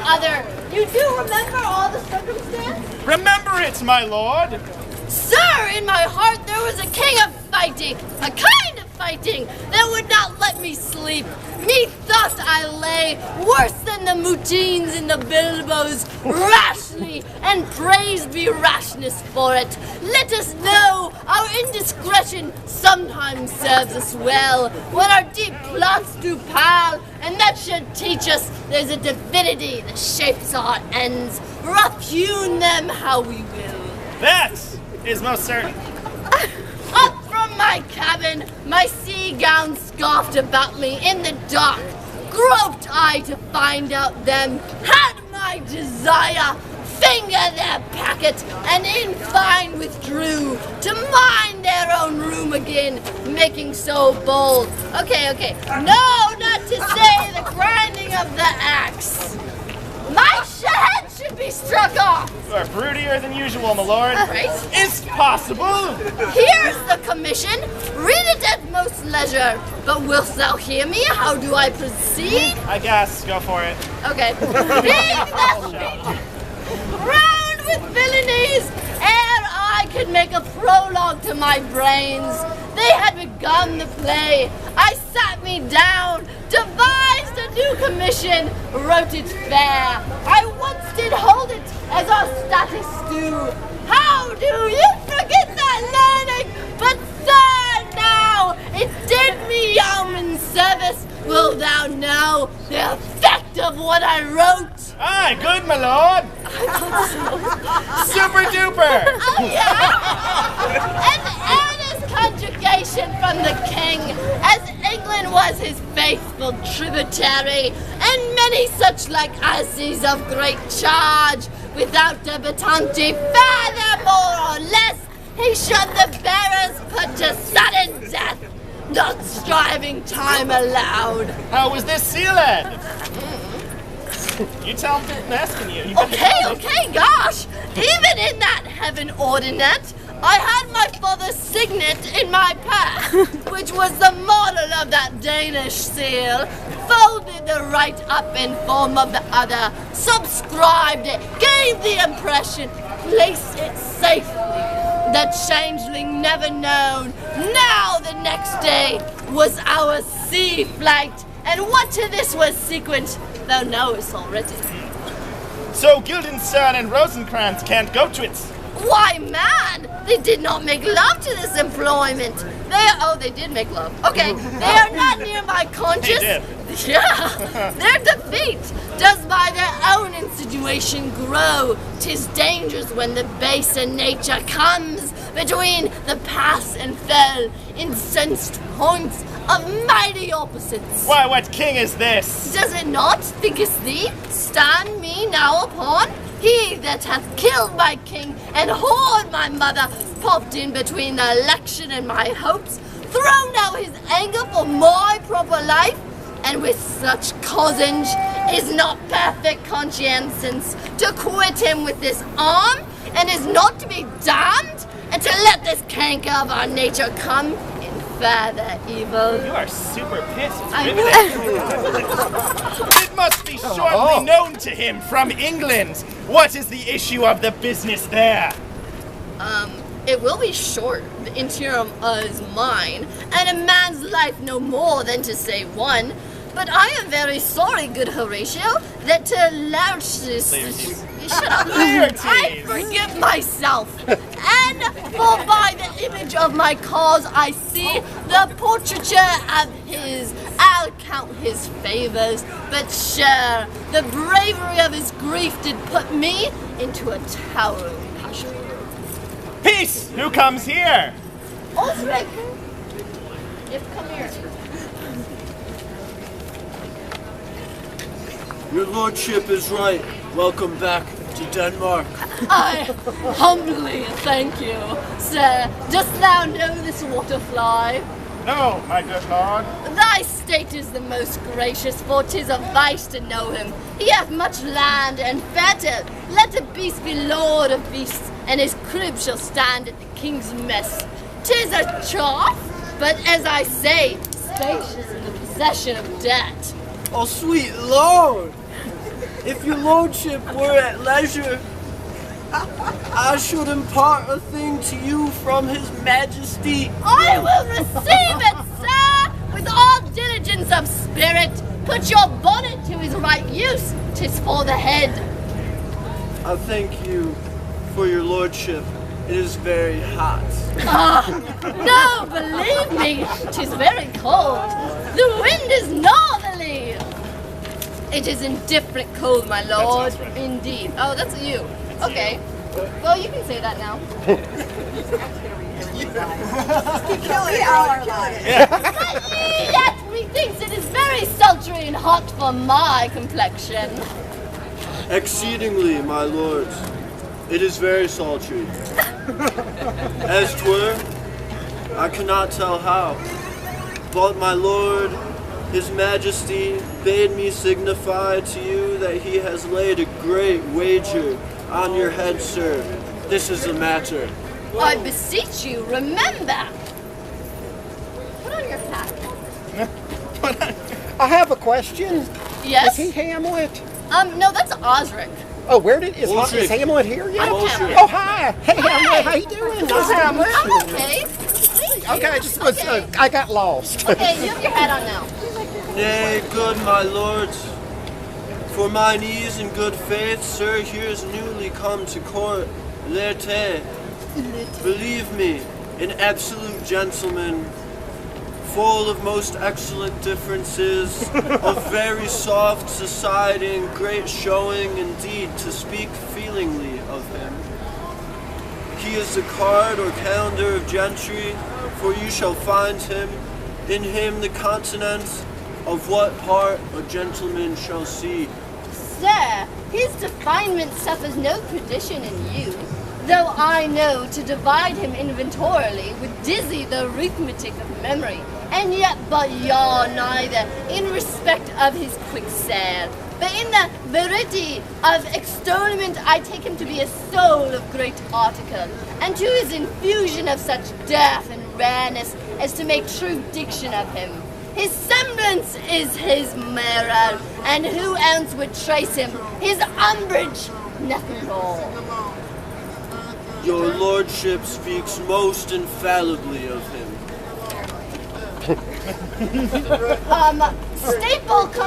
other. You do remember all the circumstance? Remember it, my lord. Sir, in my heart there was a king of fighting, a kind of fighting that would not let me sleep. Methought I lay worse than the Mutines and the Bilbos rashly, and praise be rashness for it. Let us know our indiscretion sometimes serves us well, when our deep plots do pile, and that should teach us there's a divinity that shapes our ends, rough-hewn them how we will. That is most certain. Up from my cabin, my sea gown scoffed about me in the dark. Groped I to find out them, had my desire, finger their packet, and in fine withdrew to mind their own room again, making so bold. Okay. No, not to say the grinding of the axe. My head should be struck off! You are broodier than usual, my lord. Right? It's possible! Here's the commission. Read it at most leisure. But wilt thou hear me? How do I proceed? I guess. Go for it. Okay. Being thus round with villainies, ere I could make a prologue to my brains, they had begun the play. I sat me down, devised a new commission, wrote it fair. I once did hold it as our status do. How do you forget that learning? But sir, now it did me yeoman service. Wilt thou know the effect of what I wrote? Aye, good, my lord. Super duper. Oh yeah. An earnest conjugation from the king, as England was his faithful tributary, and many such like asses of great charge, without debitante, further more or less, he should the bearers put to sudden death, not striving time allowed. How was this sealed? You tell him to asking you. Okay, gosh! Even in that heaven ordinate, I had my father's signet in my purse, which was the model of that Danish seal, folded the right up in form of the other, subscribed it, gave the impression, placed it safely. The changeling never known. Now the next day was our sea flight, and what to this was sequent, thou knowest already. So Guildenstern and Rosencrantz can't go to it. Why, man, they did not make love to this employment. They did make love. Okay, they are not near my conscience. They did. Yeah, their defeat does by their own insinuation grow. 'Tis dangerous when the baser nature comes between the pass and fell, incensed points of mighty opposites. Why, what king is this? Does it not, thinkest thee, stand me now upon? He that hath killed my king and whored my mother, popped in between the election and my hopes, thrown out his anger for my proper life, and with such cozenage is not perfect conscience to quit him with this arm, and is not to be damned, and to let this canker of our nature come in further evil. You are super pissed. I It must be shortly known to him from England. What is the issue of the business there? It will be short. The interim is mine, and a man's life no more than to say one. But I am very sorry, good Horatio, that to Laertes... Shut up. I forgive myself. And for by the image of my cause I see the portraiture of his, I'll count his favors, but sure, the bravery of his grief did put me into a towering passion. Peace! Who comes here? Osric! Come here. Your lordship is right. Welcome back to Denmark. I humbly thank you, sir. Dost thou know this waterfly? No, my good lord. Thy state is the most gracious, for 'tis a vice to know him. He hath much land and fettered. Let a beast be lord of beasts, and his crib shall stand at the king's mess. 'Tis a trough, but as I say, spacious in the possession of debt. Oh, sweet lord! If your lordship were at leisure, I should impart a thing to you from his majesty. I will receive it, sir, with all diligence of spirit. Put your bonnet to his right use. 'Tis for the head. I thank you for your lordship. It is very hot. No, believe me, 'tis very cold. The wind is northerly. It is indifferent cold, my lord. That's right. Indeed. Oh, that's you. Okay. Well, you can say that now. Yet methinks it is very sultry and hot for my complexion. Exceedingly, my lords. It is very sultry. As 'twere, I cannot tell how. But my lord, his majesty, bade me signify to you that he has laid a great wager on your head, sir. This is the matter. I beseech you, remember. Put on your hat. I have a question. Yes? Is he Hamlet? No, that's Osric. Oh, is Osric. Hamlet here yet? Osric. Oh, hi. Hey, Hamlet, how you doing? Nice Hamlet. I'm okay. Thank you. Okay, I just was, Okay. I got lost. Okay, you have your hat on now. Nay, good my lords. For mine ease and good faith, sir, here's newly come to court. Lerte. Believe me, an absolute gentleman, full of most excellent differences, of very soft society and great showing indeed, to speak feelingly of him. He is the card or calendar of gentry, for you shall find him, in him the continent of what part a gentleman shall see. Sir, his definement suffers no perdition in you, though I know to divide him inventorily would dizzy the arithmetic of memory, and yet but yaw neither in respect of his quick sale. But in the verity of extolment I take him to be a soul of great article, and to his infusion of such depth and rareness as to make true diction of him. His semblance is his mirror, and who else would trace him? His umbrage, nothing more. Your lordship speaks most infallibly of him. Staple comes